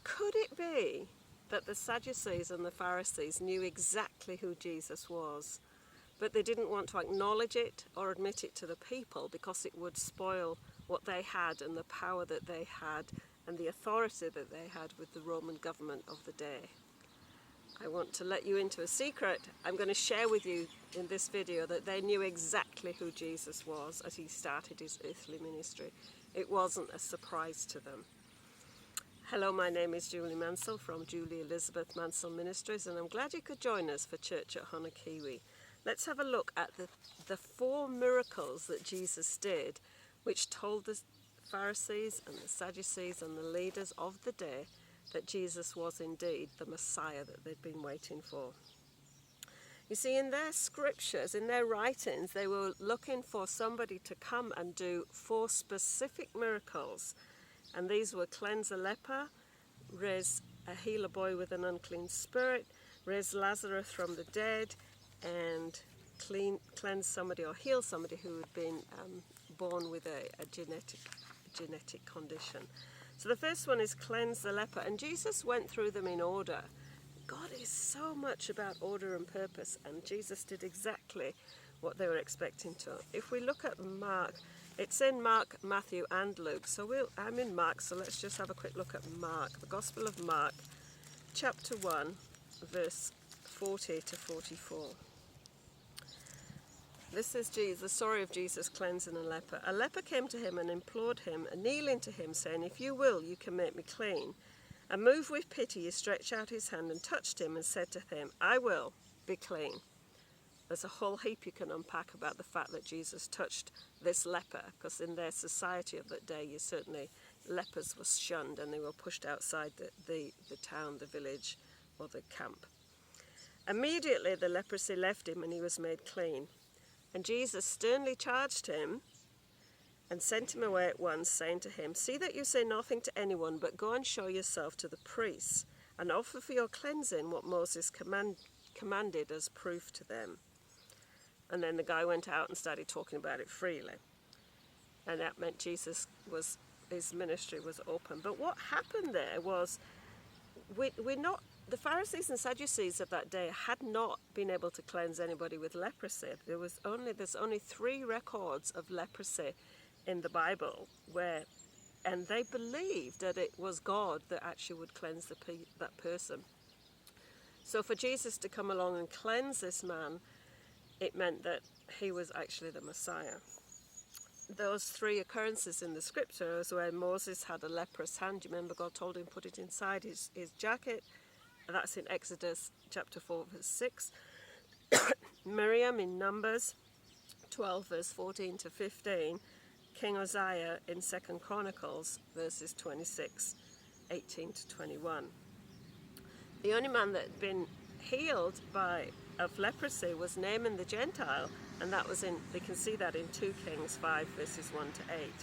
Could it be that the Sadducees and the Pharisees knew exactly who Jesus was, but they didn't want to acknowledge it or admit it to the people because it would spoil what they had and the power that they had and the authority that they had with the Roman government of the day? I want to let you into a secret. I'm going to share with you in this video that they knew exactly who Jesus was as he started his earthly ministry. It wasn't a surprise to them. Hello, my name is Julie Mansell from Julie Elizabeth Mansell Ministries, and I'm glad you could join us for Church at Honokiwi. Let's have a look at the 4 miracles that Jesus did, which told the Pharisees and the Sadducees and the leaders of the day that Jesus was indeed the Messiah that they'd been waiting for. You see, in their scriptures, in their writings, they were looking for somebody to come and do 4 specific miracles. And these were cleanse a leper, heal a boy with an unclean spirit, raise Lazarus from the dead, and cleanse somebody or heal somebody who had been born with a genetic condition. So the first one is cleanse the leper, and Jesus went through them in order. God is so much about order and purpose, and Jesus did exactly what they were expecting to. If we look at Mark, it's in Mark, Matthew and Luke. So I'm in Mark, so let's just have a quick look at Mark, the Gospel of Mark, chapter 1, verse 40 to 44. This is the story of Jesus cleansing a leper. A leper came to him and implored him, kneeling to him, saying, "If you will, you can make me clean." And moved with pity, he stretched out his hand and touched him and said to him, "I will, be clean." There's a whole heap you can unpack about the fact that Jesus touched this leper, because in their society of that day, lepers were shunned and they were pushed outside the town, the village, or the camp. Immediately the leprosy left him and he was made clean. And Jesus sternly charged him and sent him away at once, saying to him, "See that you say nothing to anyone, but go and show yourself to the priests, and offer for your cleansing what Moses commanded as proof to them." And then the guy went out and started talking about it freely. And that meant his ministry was open. But what happened there was, the Pharisees and Sadducees of that day had not been able to cleanse anybody with leprosy. There's only 3 records of leprosy in the Bible and they believed that it was God that actually would cleanse that person. So for Jesus to come along and cleanse this man, it meant that he was actually the Messiah. Those 3 occurrences in the scripture is where Moses had a leprous hand. You remember God told him put it inside his jacket. That's in Exodus chapter 4 verse 6. Miriam in Numbers 12 verse 14 to 15. King Uzziah in 2 Chronicles verses 26, 18 to 21. The only man that had been healed of leprosy was Naaman the Gentile, and we can see that in 2 Kings 5 verses 1 to 8.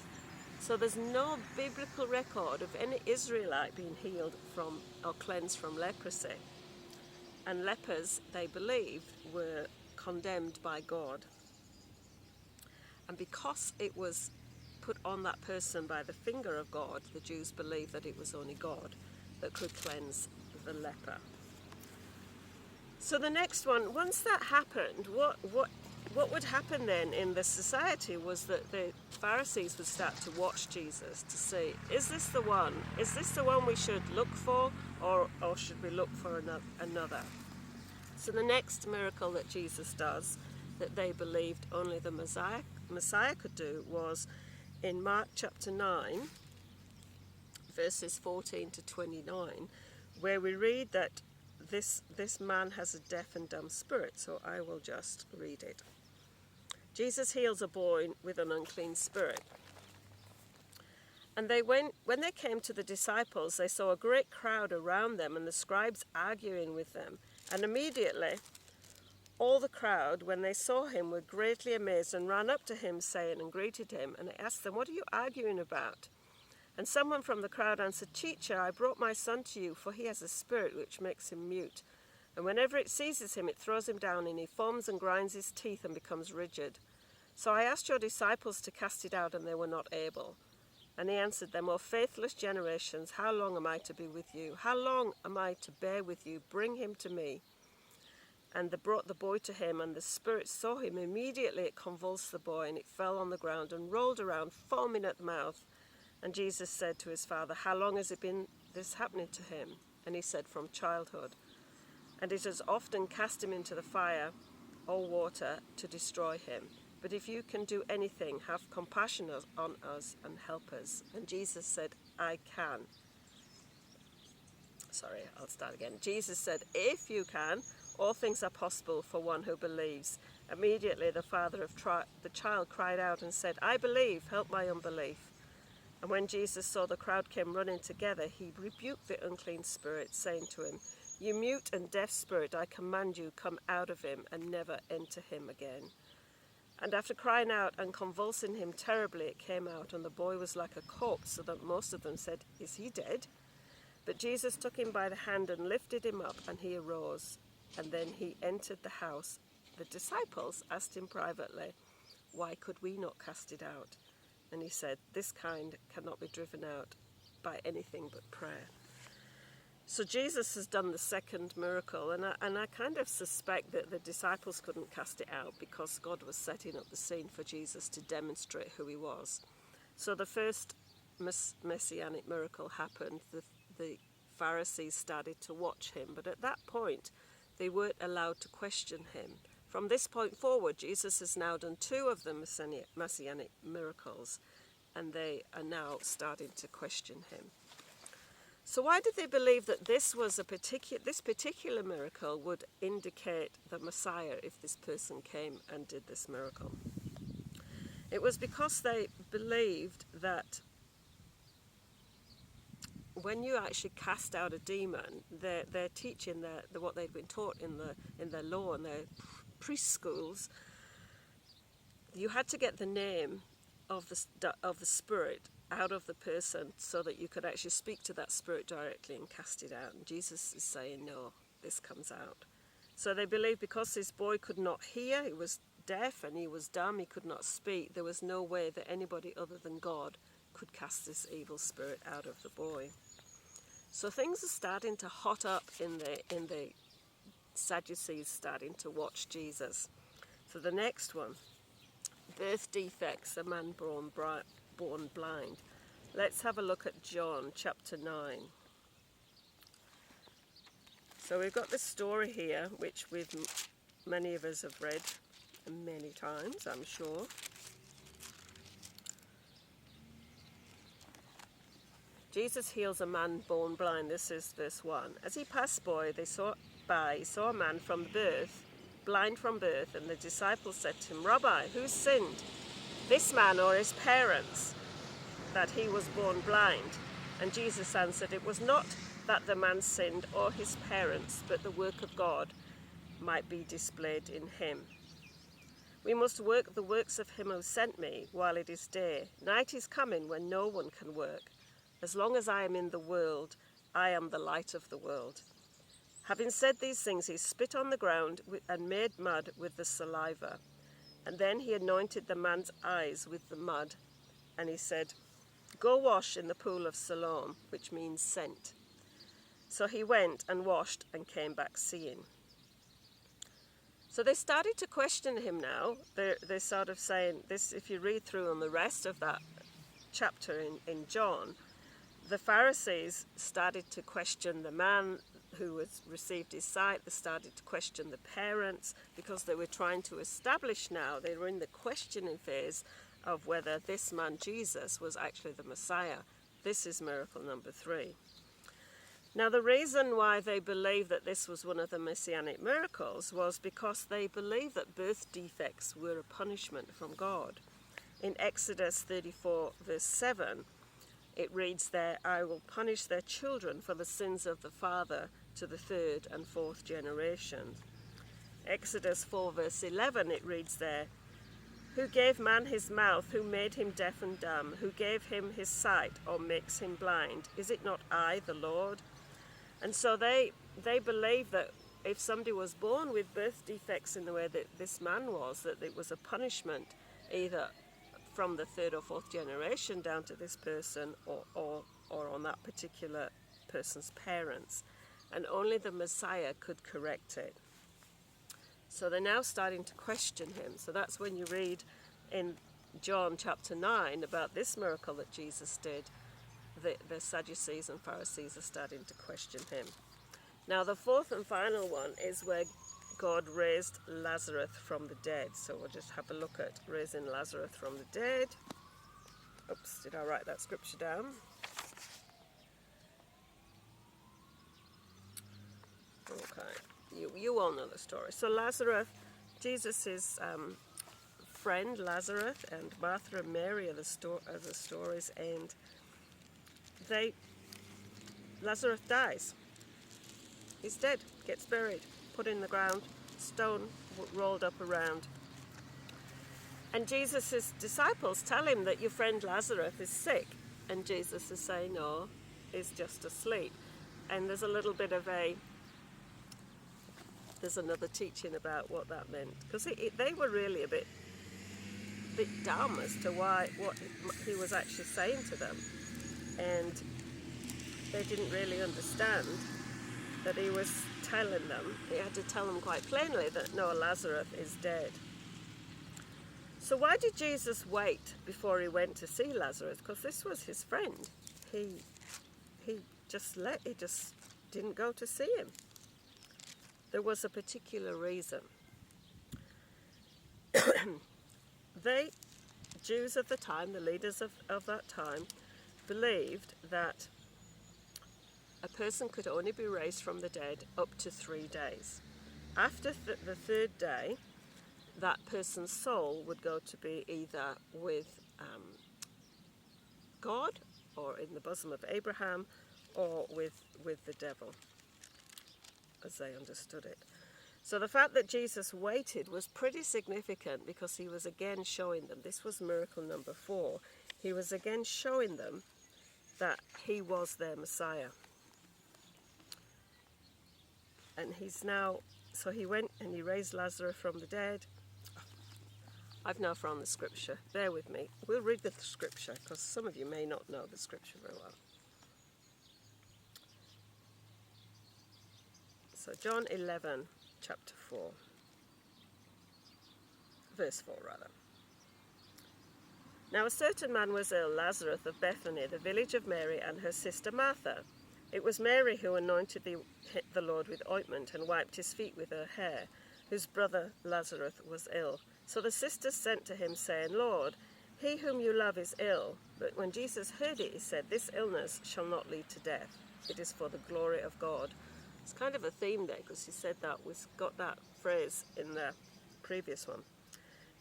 So there's no biblical record of any Israelite being healed from or cleansed from leprosy. And lepers, they believed, were condemned by God. And because it was put on that person by the finger of God, the Jews believed that it was only God that could cleanse the leper. So the next one, once that happened, what would happen then in the society was that the Pharisees would start to watch Jesus to see, is this the one? Is this the one we should look for, or should we look for another? So the next miracle that Jesus does, that they believed only the Messiah could do, was in Mark chapter 9, verses 14 to 29, where we read that this man has a deaf and dumb spirit, so I will just read it. Jesus heals a boy with an unclean spirit. And when they came to the disciples, they saw a great crowd around them and the scribes arguing with them. And immediately all the crowd, when they saw him, were greatly amazed and ran up to him, saying, and greeted him, and asked them, "What are you arguing about?" And someone from the crowd answered, "Teacher, I brought my son to you, for he has a spirit which makes him mute. And whenever it seizes him, it throws him down, and he foams and grinds his teeth and becomes rigid. So I asked your disciples to cast it out, and they were not able. And he answered them, O faithless generations, how long am I to be with you? How long am I to bear with you? Bring him to me. And they brought the boy to him, and the spirit saw him. Immediately it convulsed the boy, and it fell on the ground and rolled around, foaming at the mouth. And Jesus said to his father, how long has it been this happening to him? And he said, from childhood. And it has often cast him into the fire or water to destroy him. But if you can do anything, have compassion on us and help us. And Jesus said, I can. Jesus said, if you can, all things are possible for one who believes. Immediately the father of the child cried out and said, I believe, help my unbelief. And when Jesus saw the crowd came running together, he rebuked the unclean spirit, saying to him, you mute and deaf spirit, I command you, come out of him and never enter him again. And after crying out and convulsing him terribly, it came out, and the boy was like a corpse, so that most of them said, is he dead? But Jesus took him by the hand and lifted him up, and he arose. And then he entered the house. The disciples asked him privately, why could we not cast it out? And he said, this kind cannot be driven out by anything but prayer. So Jesus has done the second miracle, and I kind of suspect that the disciples couldn't cast it out because God was setting up the scene for Jesus to demonstrate who he was. So the first messianic miracle happened. The Pharisees started to watch him, but at that point they weren't allowed to question him. From this point forward, Jesus has now done two of the messianic miracles, and they are now starting to question him. So why did they believe that this particular miracle would indicate the Messiah if this person came and did this miracle? It was because they believed that when you actually cast out a demon, they're teaching what they'd been taught in their law and their preschools. You had to get the name of the spirit out of the person so that you could actually speak to that spirit directly and cast it out. And Jesus is saying, no, this comes out. So they believe because this boy could not hear, he was deaf and he was dumb, he could not speak, there was no way that anybody other than God could cast this evil spirit out of the boy. So things are starting to hot up in the Sadducees, starting to watch Jesus. So the next one, birth defects, a man born blind. Let's have a look at John chapter 9. So we've got this story here, which many of us have read many times, I'm sure. Jesus heals a man born blind. This is verse 1. As he passed by, he saw a man from birth, blind from birth, and the disciples said to him, Rabbi, who sinned, this man or his parents, that he was born blind? And Jesus answered, it was not that the man sinned or his parents, but the work of God might be displayed in him. We must work the works of him who sent me while it is day. Night is coming when no one can work. As long as I am in the world, I am the light of the world. Having said these things, he spit on the ground and made mud with the saliva. And then he anointed the man's eyes with the mud. And he said, go wash in the pool of Siloam, which means sent. So he went and washed and came back seeing. So they started to question him now. They're sort of saying this, if you read through on the rest of that chapter in John, the Pharisees started to question the man who had received his sight. They started to question the parents because they were trying to establish now, they were in the questioning phase of whether this man Jesus was actually the Messiah. This is miracle number 3. Now the reason why they believed that this was one of the messianic miracles was because they believed that birth defects were a punishment from God. In Exodus 34 verse 7, it reads there, I will punish their children for the sins of the father to the 3rd and 4th generation. Exodus 4 verse 11, it reads there, who gave man his mouth, who made him deaf and dumb, who gave him his sight or makes him blind? Is it not I, the Lord? And so they believe that if somebody was born with birth defects in the way that this man was, that it was a punishment either from the third or fourth generation down to this person or on that particular person's parents. And only the Messiah could correct it. So they're now starting to question him. So that's when you read in John chapter 9 about this miracle that Jesus did. The Sadducees and Pharisees are starting to question him. Now the fourth and final one is where God raised Lazarus from the dead. So we'll just have a look at raising Lazarus from the dead. Oops, did I write that scripture down? Okay, you all know the story. So Lazarus, Jesus' friend Lazarus, and Martha and Mary are the stories, and Lazarus dies. He's dead, gets buried, put in the ground, stone rolled up around. And Jesus' disciples tell him that your friend Lazarus is sick. And Jesus is saying, no, he's just asleep. And there's a little bit of there's another teaching about what that meant. Because they were really a bit dumb as to what he was actually saying to them. And they didn't really understand that he was telling them. He had to tell them quite plainly that, no, Lazarus is dead. So why did Jesus wait before he went to see Lazarus? Because this was his friend. He just didn't go to see him. There was a particular reason. Jews of the time, the leaders of that time, believed that a person could only be raised from the dead up to 3 days. After the third day, that person's soul would go to be either with God, or in the bosom of Abraham, or with the devil, as they understood it. So the fact that Jesus waited was pretty significant, because he was again showing them, this was miracle number 4, he was again showing them that he was their Messiah. And so he went and he raised Lazarus from the dead. I've now found the scripture. Bear with me. We'll read the scripture, because some of you may not know the scripture very well. So John 11, chapter 4. Verse 4, rather. Now a certain man was ill, Lazarus of Bethany, the village of Mary and her sister Martha. It was Mary who anointed the Lord with ointment and wiped his feet with her hair, whose brother Lazarus was ill. So the sisters sent to him, saying, Lord, he whom you love is ill. But when Jesus heard it, he said, this illness shall not lead to death. It is for the glory of God. It's kind of a theme there, because he said that. We've got that phrase in the previous one.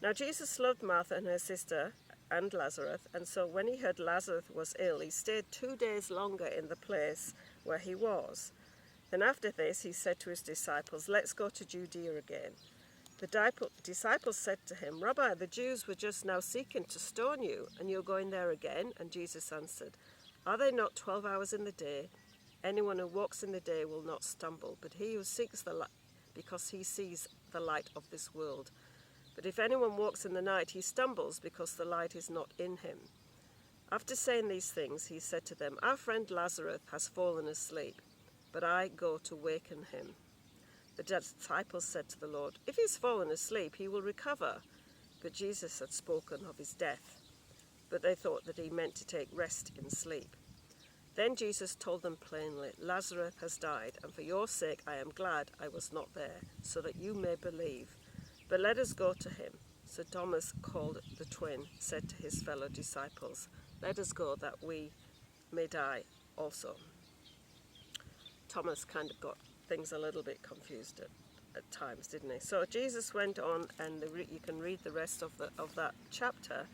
Now Jesus loved Martha and her sister and Lazarus, and so when he heard Lazarus was ill, he stayed 2 days longer in the place where he was. Then after this he said to his disciples, let's go to Judea again. The disciples said to him, Rabbi, the Jews were just now seeking to stone you, and you're going there again? And Jesus answered, are they not 12 hours in the day? Anyone who walks in the day will not stumble, but he who seeks the light, because he sees the light of this world. But if anyone walks in the night, he stumbles, because the light is not in him. After saying these things, he said to them, our friend Lazarus has fallen asleep, but I go to waken him. The disciples said to the Lord, if he's fallen asleep, he will recover. But Jesus had spoken of his death, but they thought that he meant to take rest in sleep. Then Jesus told them plainly, Lazarus has died, and for your sake I am glad I was not there, so that you may believe. But let us go to him. So Thomas, called the twin, said to his fellow disciples, let us go that we may die also. Thomas kind of got things a little bit confused at times, didn't he? So Jesus went on, and you can read the rest of that chapter.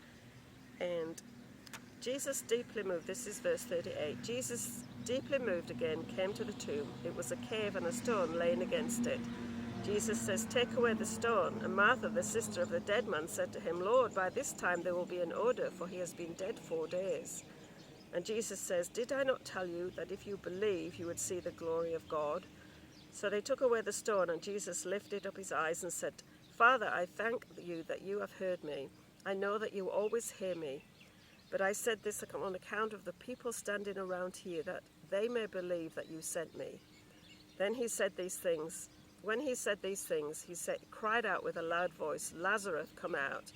And Jesus deeply moved, this is verse 38, Jesus deeply moved again came to the tomb. It was a cave, and a stone laying against it. Jesus says, take away the stone. And Martha, the sister of the dead man, said to him, Lord, by this time there will be an odor, for he has been dead 4 days. And Jesus says, did I not tell you that if you believe, you would see the glory of God? So they took away the stone, and Jesus lifted up his eyes and said, Father, I thank you that you have heard me. I know that you always hear me, but I said this on account of the people standing around here, that they may believe that you sent me." Then he said these things. When he said these things, cried out with a loud voice, "Lazarus, come out."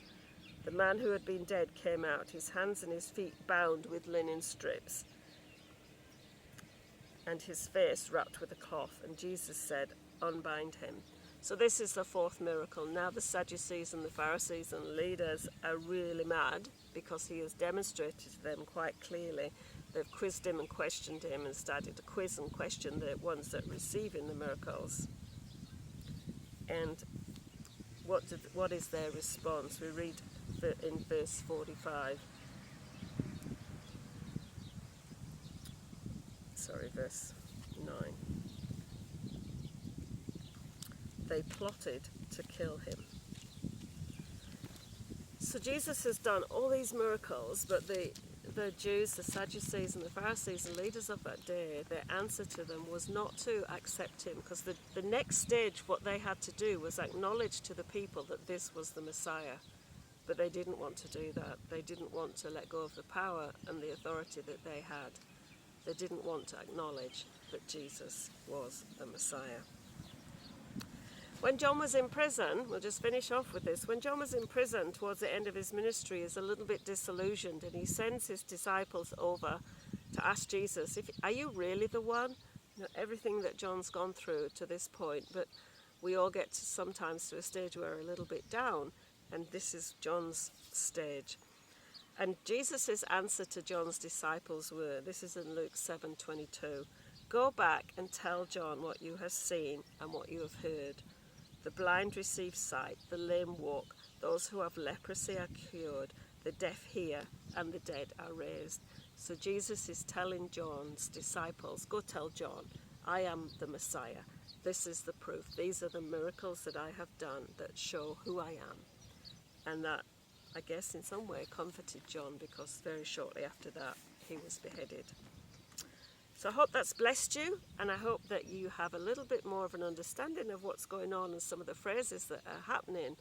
The man who had been dead came out, his hands and his feet bound with linen strips, and his face wrapped with a cloth. And Jesus said, "Unbind him." So this is the fourth miracle. Now the Sadducees and the Pharisees and leaders are really mad because he has demonstrated to them quite clearly. They've quizzed him and questioned him and started to quiz and question the ones that are receiving the miracles. And what is their response? We read in verse 45. Verse 9. They plotted to kill him. So Jesus has done all these miracles, but the Jews, the Sadducees and the Pharisees and leaders of that day, their answer to them was not to accept him, because the next stage, what they had to do was acknowledge to the people that this was the Messiah. But they didn't want to do that. They didn't want to let go of the power and the authority that they had. They didn't want to acknowledge that Jesus was the Messiah. When John was in prison, we'll just finish off with this. When John was in prison towards the end of his ministry, he's a little bit disillusioned, and he sends his disciples over to ask Jesus, "Are you really the one?" Everything that John's gone through to this point, but we all get sometimes to a stage where we're a little bit down, and this is John's stage. And Jesus' answer to John's disciples were, this is in Luke 7:22, "Go back and tell John what you have seen and what you have heard. The blind receive sight, the lame walk, those who have leprosy are cured, the deaf hear, and the dead are raised." So Jesus is telling John's disciples, go tell John, I am the Messiah. This is the proof. These are the miracles that I have done that show who I am. And that, I guess, in some way comforted John, because very shortly after that he was beheaded. So I hope that's blessed you, and I hope that you have a little bit more of an understanding of what's going on and some of the phrases that are happening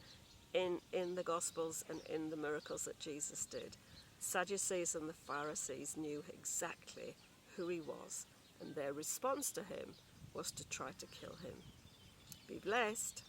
in the Gospels and in the miracles that Jesus did. Sadducees and the Pharisees knew exactly who he was, and their response to him was to try to kill him. Be blessed.